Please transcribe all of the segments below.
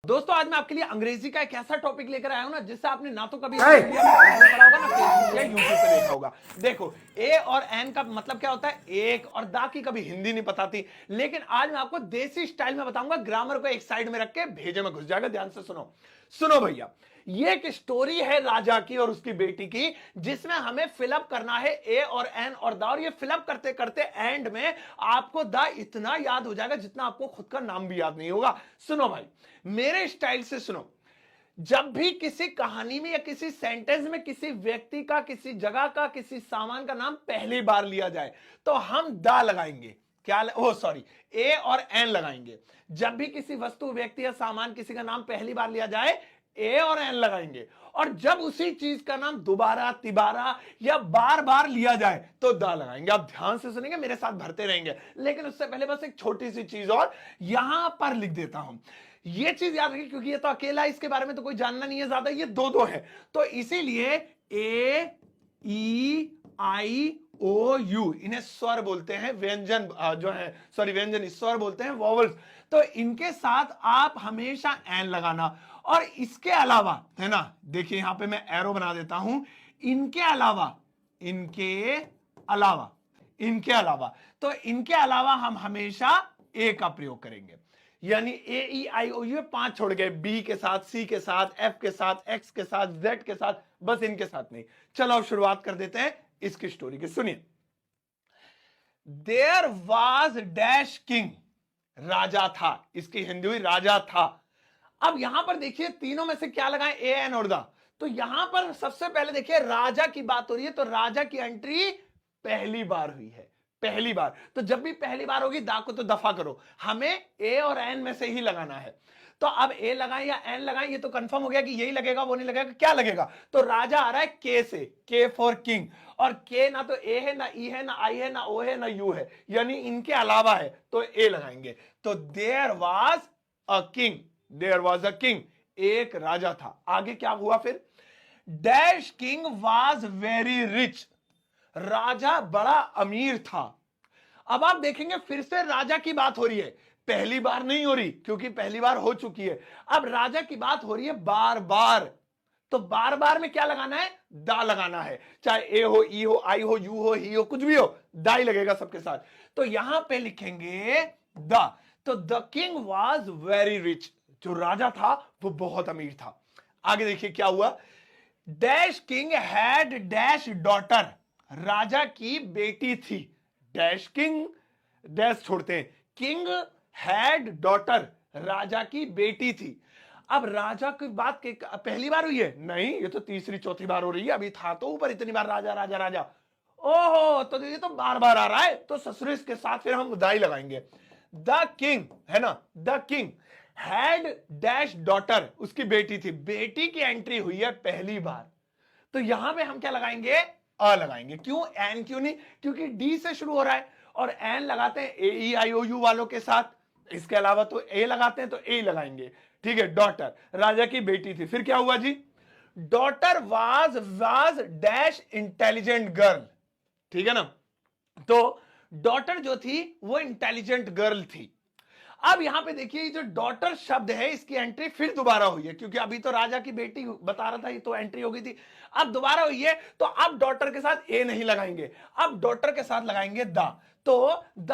दोस्तों आज मैं आपके लिए अंग्रेजी का एक ऐसा टॉपिक लेकर आया हूं ना जिससे आपने ना तो कभी पढ़ा होगा ना फेसबुक या यूट्यूब पे देखा होगा। देखो ए और एन का मतलब क्या होता है, एक, और दा की कभी हिंदी नहीं पता थी, लेकिन आज मैं आपको देसी स्टाइल में बताऊंगा। ग्रामर को एक साइड में रख के भेजे में घुस जाएगा। ध्यान से सुनो सुनो भैया, ये एक स्टोरी है राजा की और उसकी बेटी की, जिसमें हमें फिलअप करना है ए और एन और दा। और ये फिलअप करते करते एंड में आपको दा इतना याद हो जाएगा जितना आपको खुद का नाम भी याद नहीं होगा। सुनो भाई, मेरे स्टाइल से सुनो। जब भी किसी कहानी में या किसी सेंटेंस में किसी व्यक्ति का, किसी जगह का, किसी सामान का नाम पहली बार लिया जाए तो हम दा लगाएंगे। क्या ओ सॉरी, ए और एन लगाएंगे। जब भी किसी वस्तु, व्यक्ति या सामान, किसी का नाम पहली बार लिया जाए, ए और एन लगाएंगे। और जब उसी चीज का नाम दोबारा, तिबारा या बार बार लिया जाए तो दा लगाएंगे। आप ध्यान से सुनेंगे, मेरे साथ भरते रहेंगे। लेकिन उससे पहले बस एक छोटी सी चीज और यहां पर लिख देता हूं। ये चीज याद रखिए, क्योंकि ये तो अकेला है, इसके बारे में तो कोई जानना नहीं है ज्यादा, ये दो दो है। तो इसीलिए ए, ई, आई, ओ, यू, इन्हें स्वर बोलते हैं। व्यंजन जो है, सॉरी व्यंजन, स्वर बोलते हैं, वॉवल्स। तो इनके साथ आप हमेशा एन लगाना। और इसके अलावा, है ना, देखिए यहां पे मैं एरो बना देता हूं। इनके अलावा, इनके अलावा, इनके अलावा, तो इनके अलावा हम हमेशा ए का प्रयोग करेंगे। यानी ए, ई, आई, ओ, यू 5 छोड़ गए। बी के साथ, सी के साथ, एफ के साथ, एक्स के साथ, जेड के साथ, बस इनके साथ नहीं। चलो अब शुरुआत कर देते हैं इसकी स्टोरी की। सुनिए, देयर वाज डैश किंग, राजा था। इसकी हिंदी हुई राजा था। अब यहां पर देखिए तीनों में से क्या लगाएं, ए, एन और दा। तो यहां पर सबसे पहले देखिए राजा की बात हो रही है, तो राजा की एंट्री पहली बार हुई है, पहली बार। तो जब भी पहली बार होगी दा को तो दफा करो, हमें ए और एन में से ही लगाना है। तो अब ए लगाएं या एन लगाएं, ये तो कंफर्म हो गया कि यही लगेगा, वो नहीं लगेगा। क्या लगेगा? तो राजा आ रहा है के से, के फॉर किंग। और के ना तो ए है, ना ई है, ना आई है, ना ओ है, ना यू है, यानी इनके अलावा है, तो ए लगाएंगे। तो there was a king, there was a king, एक राजा था। आगे क्या हुआ फिर? Dash king was very rich, राजा बड़ा अमीर था। अब आप देखेंगे फिर से राजा की बात हो रही है, पहली बार नहीं हो रही, क्योंकि पहली बार हो चुकी है। अब राजा की बात हो रही है बार बार। तो बार बार में क्या लगाना है? दा लगाना है। चाहे ए हो, ई हो, आई हो, यू हो, ही हो, कुछ भी हो, दा ही लगेगा सबके साथ। तो यहां पे लिखेंगे दा। तो the king was very rich, जो राजा था वो बहुत अमीर था। आगे देखिए क्या हुआ। Dash king had dash daughter, राजा की बेटी थी। डैश किंग, डैश छोड़ते हैं, किंग हैड डॉटर, राजा की बेटी थी। अब राजा की बात पहली बार हुई है? नहीं, ये तो तीसरी चौथी बार हो रही है। अभी था तो ऊपर इतनी बार राजा राजा राजा। ओहो, तो ये तो बार बार आ रहा है, तो ससुरेश के साथ फिर हम दाई लगाएंगे। द किंग, है ना, the king had dash daughter, उसकी बेटी थी। बेटी की एंट्री हुई है पहली बार, तो यहां पे हम क्या लगाएंगे? अ लगाएंगे। क्यों एन क्यों नहीं? क्योंकि डी से शुरू हो रहा है और एन लगाते हैं ए, ई, आई, ओ, यू वालों के साथ। इसके अलावा तो ए लगाते हैं, तो ए लगाएंगे। ठीक है, डॉटर, राजा की बेटी थी। फिर क्या हुआ जी? Daughter was dash intelligent girl, ठीक है ना। तो डॉटर जो थी वो इंटेलिजेंट गर्ल थी। अब यहां पे देखिए, जो डॉटर शब्द है इसकी एंट्री फिर दोबारा हुई है, क्योंकि अभी तो राजा की बेटी बता रहा था, ये तो एंट्री हो गई थी। अब दोबारा हुई है, तो अब डॉटर के साथ ए नहीं लगाएंगे, अब डॉटर के साथ लगाएंगे द। तो द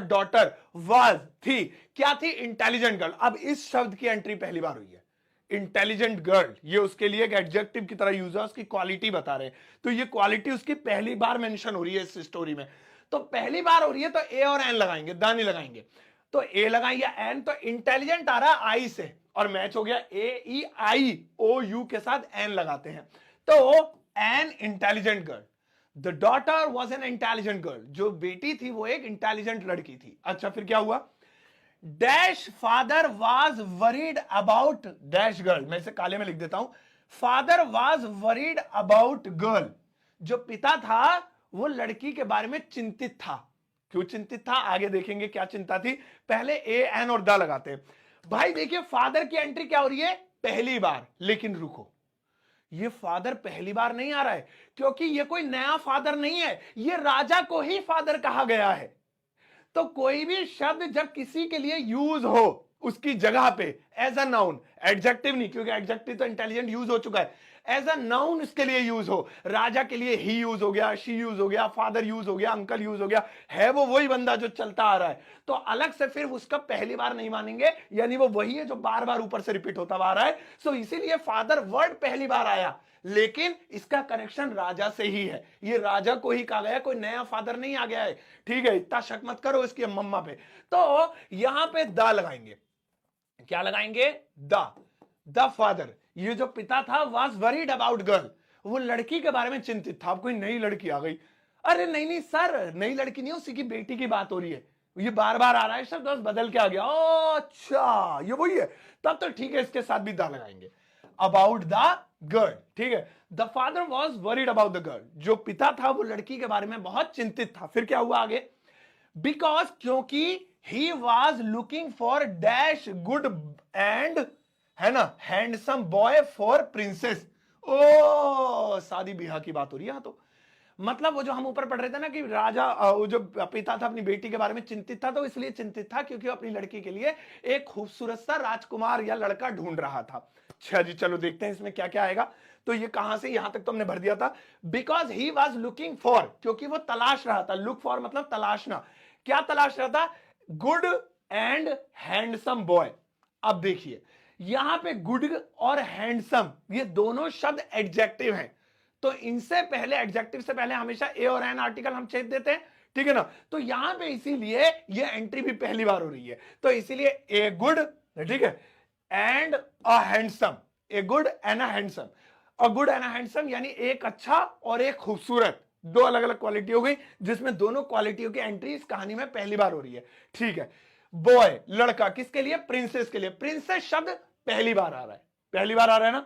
डॉटर वाज थी, क्या थी? Intelligent girl. अब इस शब्द की एंट्री पहली बार हुई है, इंटेलिजेंट गर्ल। ये उसके लिए एक एडजेक्टिव की तरह यूज है, उसकी क्वालिटी बता रहे हैं। तो ये क्वालिटी उसकी पहली बार मेंशन हो रही है इस स्टोरी में। तो पहली बार हो रही है, तो ए और एन लगाएंगे, द नहीं लगाएंगे। तो ए लगाएं या एन, तो इंटेलिजेंट आ रहा है आई से, और मैच हो गया ए, ई, आई, ओ, यू के साथ एन लगाते हैं। तो an intelligent girl, the daughter was an intelligent girl, जो बेटी थी वो एक इंटेलिजेंट लड़की थी। अच्छा, फिर क्या हुआ? Dash father was worried about dash girl, मैं इसे काले में लिख देता हूं। Father was worried about girl, जो पिता था वो लड़की के बारे में चिंतित था। क्यों चिंतित था? आगे देखेंगे क्या चिंता थी। पहले ए, एन और द लगाते हैं। भाई देखिए, फादर की एंट्री क्या हो रही है? पहली बार। लेकिन रुको, ये फादर पहली बार नहीं आ रहा है, क्योंकि ये कोई नया फादर नहीं है, ये राजा को ही फादर कहा गया है। तो कोई भी शब्द जब किसी के लिए यूज हो उसकी जगह पे एज अ नाउन, एडजेक्टिव नहीं, क्योंकि एडजेक्टिव तो इंटेलिजेंट यूज हो चुका है, एज अ नाउन इसके लिए यूज हो। राजा के लिए ही यूज हो गया, शी यूज हो गया, फादर यूज हो गया, अंकल यूज हो गया, है वो वही बंदा जो चलता आ रहा है, तो अलग से फिर उसका पहली बार नहीं मानेंगे, यानी वो वही है जो बार बार ऊपर से रिपीट होता आ रहा है। सो इसीलिए फादर वर्ड पहली बार आया, लेकिन इसका कनेक्शन राजा से ही है, ये राजा को ही कहा गया, कोई नया फादर नहीं आ गया है, ठीक है, इतना शक मत करो इसकी मम्मा पे। तो यहां पे द लगाएंगे, क्या लगाएंगे, द फादर, ये जो पिता था वॉज वरीड अबाउट गर्ल, वो लड़की के बारे में चिंतित था। अब कोई नई लड़की आ गई, अरे नहीं नहीं सर, नई लड़की नहीं, उसी की बेटी की बात हो रही है, ये बार बार आ रहा है शब्द, बस बदल के आ गया, ओ अच्छा ये वही है, तब तो ठीक है, इसके साथ भी द लगाएंगे, अबाउट द गर्ल, ठीक है। The father was worried about the girl, जो पिता था वो लड़की के बारे में बहुत चिंतित था। फिर क्या हुआ आगे, बिकॉज, क्योंकि he was looking for dash good and, है ना, हैंडसम बॉय फॉर प्रिंसेस। ओ शादी ब्याह की बात हो रही है, तो मतलब वो जो हम ऊपर पढ़ रहे थे ना कि राजा, वो जो पिता था अपनी बेटी के बारे में चिंतित था, तो इसलिए चिंतित था क्योंकि वो अपनी लड़की के लिए एक खूबसूरत सा राजकुमार या लड़का ढूंढ रहा था। अच्छा जी, चलो देखते हैं इसमें क्या क्या आएगा। तो ये कहां से, यहां तक तो हमने भर दिया था, because he was looking for, क्योंकि वो तलाश रहा था, लुक फॉर मतलब तलाशना, क्या तलाश रहा था, गुड एंड हैंडसम बॉय। अब देखिए यहां पे गुड और हैंडसम ये दोनों शब्द एडजेक्टिव हैं, तो इनसे पहले, एडजेक्टिव से पहले हमेशा ए और एन आर्टिकल हम छेद देते हैं, ठीक है ना। तो यहां पे इसीलिए ये एंट्री भी पहली बार हो रही है, तो इसीलिए ए गुड, ठीक है, and a handsome, a good and a handsome, a good and a handsome यानी एक अच्छा और एक खूबसूरत, दो अलग अलग क्वालिटी हो गई, जिसमें दोनों क्वालिटियों की एंट्री इस कहानी में पहली बार हो रही है, ठीक है। बॉय लड़का, किसके लिए, प्रिंसेस के लिए, प्रिंसेस शब्द पहली बार आ रहा है, पहली बार आ रहा है ना,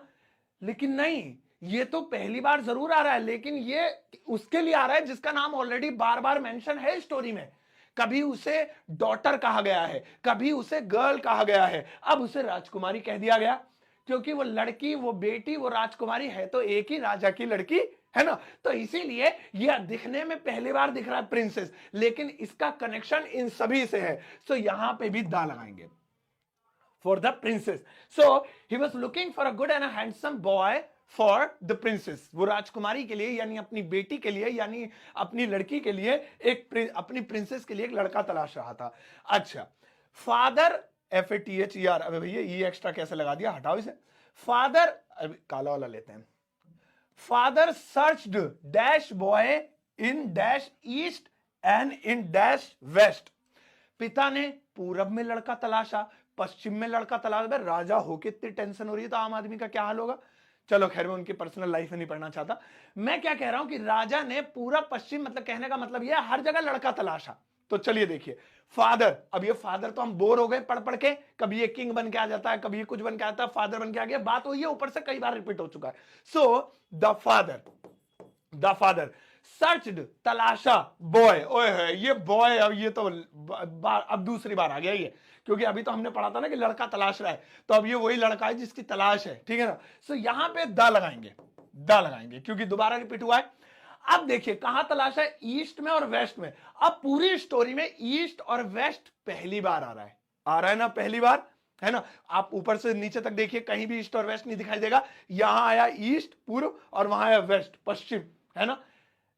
लेकिन नहीं, ये तो पहली बार जरूर आ रहा है, लेकिन ये उसके लिए आ रहा है जिसका नाम ऑलरेडी बार बार मेंशन है स्टोरी में। कभी उसे डॉटर कहा गया है, कभी उसे गर्ल कहा गया है, अब उसे राजकुमारी कह दिया गया, क्योंकि वो लड़की, वो बेटी, वो राजकुमारी है तो एक ही राजा की लड़की है ना, तो इसीलिए यह दिखने में पहली बार दिख रहा है प्रिंसेस, लेकिन इसका कनेक्शन इन सभी से है, सो यहां पे भी दा लगाएंगे for the princess. So he was looking for a good and a handsome boy for the princess, वो राजकुमारी के लिए, यानी अपनी बेटी के लिए, यानी अपनी लड़की के लिए, अपनी प्रिंसेस के लिए एक लड़का तलाश रहा था। अच्छा, फादर, FATHER, अबे भैया ये एक्स्ट्रा कैसे लगा दिया, हटाओ इसे। फादर, काला वाला लेते हैं, father searched dash boy in dash east and in dash west, पिता ने पूरब में लड़का तलाशा, पश्चिम में लड़का तलाश। राजा होके इतनी टेंशन हो रही है तो आम आदमी का क्या हाल होगा। चलो खैर, मैं उनकी पर्सनल लाइफ में नहीं पढ़ना चाहता, मैं क्या कह रहा हूं कि राजा ने पूरा पश्चिम, मतलब कहने का मतलब यह हर जगह लड़का तलाशा। तो चलिए देखिए, फादर, अब ये फादर तो हम बोर हो गए पढ़ पढ़ के, कभी ये किंग बन के आ जाता है, कभी ये कुछ बन के आता है, फादर बन के आ गया, बात वही है, ऊपर से कई बार रिपीट हो चुका है। सो द फादर सर्चड, तलाशा, बॉय, ओए है ये बॉय, अब ये तो अब दूसरी बार आ गया ये, क्योंकि अभी तो हमने पढ़ा था ना कि लड़का तलाश रहा है, तो अब ये वही लड़का है जिसकी तलाश है, ठीक है ना। सो यहां पे द लगाएंगे क्योंकि दोबारा रिपीट हुआ है। अब देखिए कहां तलाश है, ईस्ट में और वेस्ट में। अब पूरी स्टोरी में ईस्ट और वेस्ट पहली बार आ रहा है ना, पहली बार, है ना। आप ऊपर से नीचे तक देखिए, कहीं भी ईस्ट और वेस्ट नहीं दिखाई देगा, यहां आया ईस्ट पूर्व और वहां आया वेस्ट पश्चिम, है ना।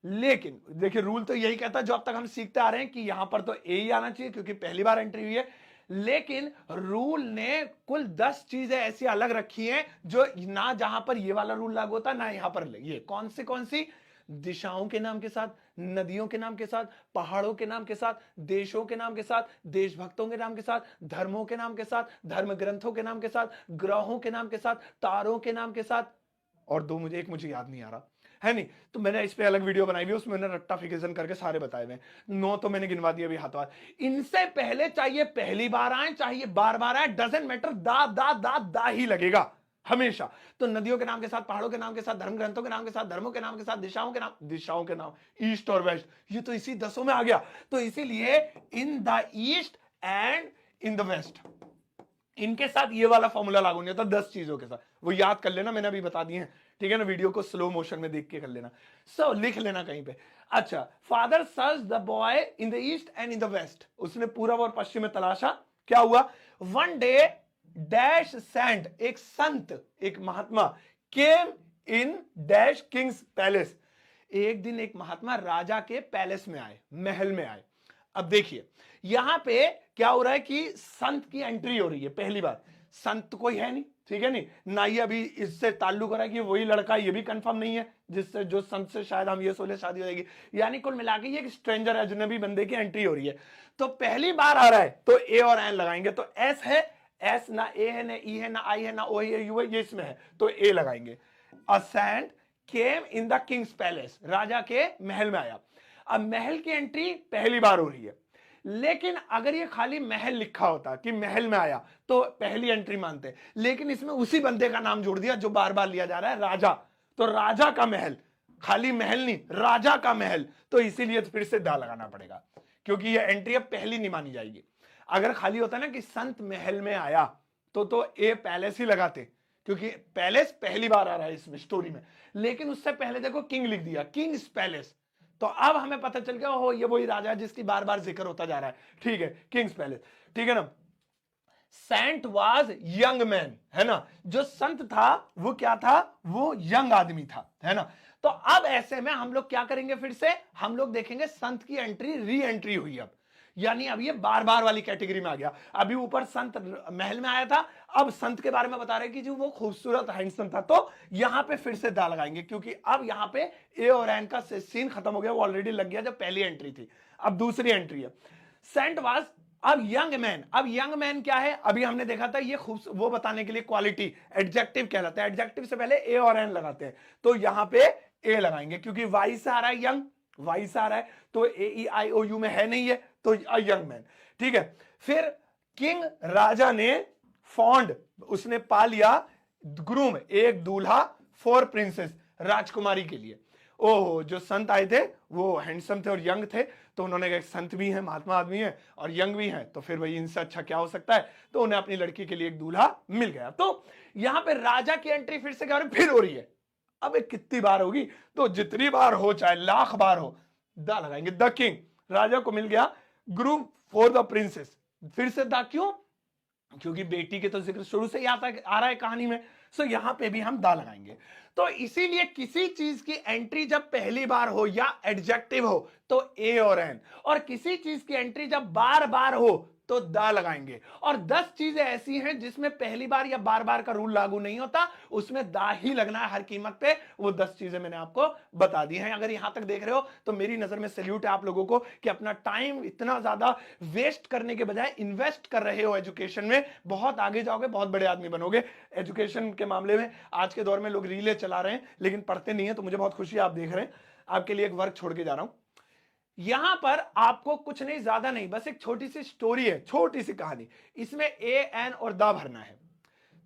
लेकिन देखिए रूल तो यही कहता है जो अब तक हम सीखते आ रहे हैं कि यहां पर तो ए ही आना चाहिए क्योंकि पहली बार एंट्री हुई है, लेकिन रूल ने कुल 10 चीजें ऐसी अलग रखी हैं जो ना जहां पर ये वाला रूल लागू होता, ना यहां पर। ये कौन सी, दिशाओं के नाम के साथ, नदियों के नाम के साथ, पहाड़ों के नाम के साथ, देशों के नाम के साथ, देशभक्तों के नाम के साथ, धर्मों के नाम के साथ, धर्म ग्रंथों के नाम के साथ, ग्रहों के नाम के साथ, तारों के नाम के साथ, और एक मुझे याद नहीं आ रहा है, नहीं तो मैंने इस पे अलग वीडियो बनाई हुई, उसमें मैंने रट्टाफिकेशन करके सारे बताए हुए, 9 तो मैंने गिनवा दिए अभी हाथों हाथ। इनसे पहले चाहिए पहली बार आए, चाहिए बार बार आए, डजंट मैटर, दा ही लगेगा हमेशा। तो नदियों के नाम के साथ, पहाड़ों के नाम के साथ, धर्म ग्रंथों के नाम के साथ, धर्मों के नाम के साथ, दिशाओं के नाम, ईस्ट और वेस्ट, ये तो इसी 10 में आ गया। तो इसीलिए in the east and in the west, इनके साथ ये वाला फॉर्मूला लागू नहीं होता 10 चीजों के साथ, वो याद कर लेना, मैंने अभी बता दिए हैं, ठीक है ना। वीडियो को स्लो मोशन में देख के कर लेना, सो लिख लेना कहीं पे। अच्छा, father search the boy in the east and in the west, उसने पूरब और पश्चिम में तलाशा, क्या हुआ, वन डे डैश सेंट, एक संत, एक महात्मा, केम इन डैश किंग्स पैलेस, एक दिन एक महात्मा राजा के पैलेस में आए, महल में आए। अब देखिए यहां पे क्या हो रहा है कि संत की एंट्री हो रही है पहली बार। संत कोई है नहीं, ठीक है, नहीं ना, ये अभी इससे ताल्लुक हो रहा है कि वही लड़का, ये भी कंफर्म नहीं है जिससे, जो संत से शायद हम ये सोचे शादी हो जाएगी। यानी कुल मिला के ये एक स्ट्रेंजर अजनबी बंदे की एंट्री हो रही है। तो पहली बार आ रहा है तो ए और एन लगाएंगे। तो एस है, एस ना ए है ना ई है ना आई है ना ओ है यू है, ये इसमें है तो ए लगाएंगे। A saint came in the king's palace, राजा के महल में आया। अब महल की एंट्री पहली बार हो रही है, लेकिन अगर ये खाली महल लिखा होता कि महल में आया तो पहली एंट्री मानते, लेकिन इसमें उसी बंदे का नाम जोड़ दिया जो बार बार लिया जा रहा है, राजा। तो राजा का महल, खाली महल नहीं, राजा का महल, तो इसीलिए फिर से दा लगाना पड़ेगा, क्योंकि ये एंट्री अब पहली नहीं मानी जाएगी। अगर खाली होता ना कि संत महल में आया तो ए पैलेस ही लगाते, क्योंकि पैलेस पहली बार आ रहा है इसमें स्टोरी में। लेकिन उससे पहले देखो किंग लिख दिया, किंग्स पैलेस, तो अब हमें पता चल गया हो ये वही राजा जिसकी बार बार जिक्र होता जा रहा है, ठीक है, किंग्स पैलेस, ठीक है ना। सेंट वाज यंग मैन, है ना, जो संत था वो क्या था, वो यंग आदमी था, है ना। तो अब ऐसे में हम लोग क्या करेंगे, फिर से हम लोग देखेंगे संत की एंट्री री एंट्री हुई अब, यानी अब ये बार बार वाली कैटेगरी में आ गया। अभी ऊपर संत महल में आया था, अब संत के बारे में बता रहे कि जो वो खूबसूरत हैंडसम था, तो यहां पे फिर से दा लगाएंगे, क्योंकि अब यहां पे ए और एन का सीन खत्म हो गया, वो ऑलरेडी लग गया जब पहली एंट्री थी। अब दूसरी एंट्री है, सेंट वाज अब यंग मैन। अब यंग मैन क्या है, अभी हमने देखा था ये वो बताने के लिए क्वालिटी एडजेक्टिव कहलाता है, एडजेक्टिव से पहले ए और एन लगाते हैं, तो यहां पे ए लगाएंगे क्योंकि वाई से आ रहा है यंग, वाई से आ रहा है, तो ए ई आई ओ यू में है नहीं है, तो यंग मैन, ठीक है। फिर किंग राजा ने फॉन्ड, उसने पा लिया, ग्रूम एक दूल्हा, फॉर प्रिंसेस राजकुमारी के लिए। ओहो, जो संत आए थे वो हैंडसम थे और यंग थे, तो उन्होंने कहा संत भी है, महात्मा आदमी है और यंग भी है, तो फिर भाई इनसे अच्छा क्या हो सकता है, तो उन्हें अपनी लड़की के लिए एक दूल्हा मिल गया। तो यहां पे राजा की एंट्री फिर से क्या हो रही, फिर हो रही है। अब कितनी बार होगी, तो जितनी बार हो, चाहे लाख बार हो, द लगाएंगे। द किंग, राजा को मिल गया ग्रूम फॉर द प्रिंसेस, फिर से द, क्यों, क्योंकि बेटी के तो जिक्र शुरू से ही आ रहा है कहानी में, सो यहां पे भी हम दा लगाएंगे। तो इसीलिए किसी चीज की एंट्री जब पहली बार हो या एडजेक्टिव हो तो ए और एन, और किसी चीज की एंट्री जब बार बार हो तो दा लगाएंगे। और 10 चीजें ऐसी हैं जिसमें पहली बार या बार बार का रूल लागू नहीं होता, उसमें दा ही लगना है हर कीमत पे। वो 10 चीजें मैंने आपको बता दी हैं। अगर यहां तक देख रहे हो तो मेरी नजर में सैल्यूट है आप लोगों को कि अपना टाइम इतना ज्यादा वेस्ट करने के बजाय इन्वेस्ट कर रहे हो एजुकेशन में। बहुत आगे जाओगे, बहुत बड़े आदमी बनोगे एजुकेशन के मामले में। आज के दौर में लोग रीले चला रहे हैं लेकिन पढ़ते नहीं है, तो मुझे बहुत खुशी है आप देख रहे हैं। आपके लिए एक वर्क छोड़ के जा रहा हूं, यहां पर आपको कुछ नहीं, ज्यादा नहीं, बस एक छोटी सी स्टोरी है, छोटी सी कहानी, इसमें ए एन और दा भरना है।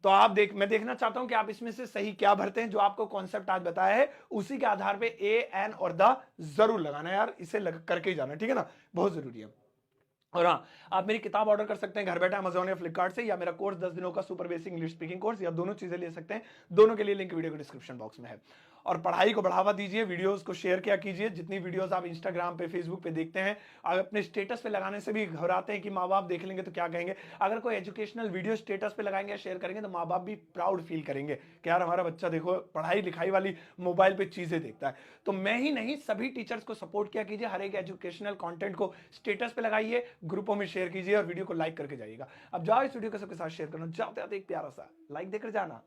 तो आप मैं देखना चाहता हूं कि आप इसमें से सही क्या भरते हैं। जो आपको कॉन्सेप्ट आज बताया है उसी के आधार पे ए एन और दा जरूर लगाना है यार, इसे करके ही जाना, ठीक है ना, बहुत जरूरी है। और हाँ, आप मेरी किताब ऑर्डर कर सकते हैं घर बैठे अमेज़न या फ्लिपकार्ट से, या मेरा कोर्स 10 दिनों का super basic English speaking course, या दोनों चीजें ले सकते हैं। दोनों के लिए लिंक वीडियो के डिस्क्रिप्शन बॉक्स में है। और पढ़ाई को बढ़ावा दीजिए, वीडियोस को शेयर किया कीजिए। जितनी वीडियोस आप इंस्टाग्राम पे, फेसबुक पे देखते हैं, आप अपने स्टेटस पे लगाने से भी घबराते हैं कि माँ बाप देख लेंगे तो क्या कहेंगे। अगर कोई एजुकेशनल वीडियो स्टेटस पे लगाएंगे या शेयर करेंगे तो माँ बाप भी प्राउड फील करेंगे कि यार हमारा बच्चा देखो पढ़ाई लिखाई वाली मोबाइल पे चीजें देखता है। तो मैं ही नहीं, सभी टीचर्स को सपोर्ट किया कीजिए। हर एक एजुकेशनल कंटेंट को स्टेटस पे लगाइए, ग्रुपों में शेयर कीजिए और वीडियो को लाइक करके जाइएगा। अब जाओ इस वीडियो को सबके साथ शेयर करना, जाते आते एक प्यारा सा लाइक देकर जाना।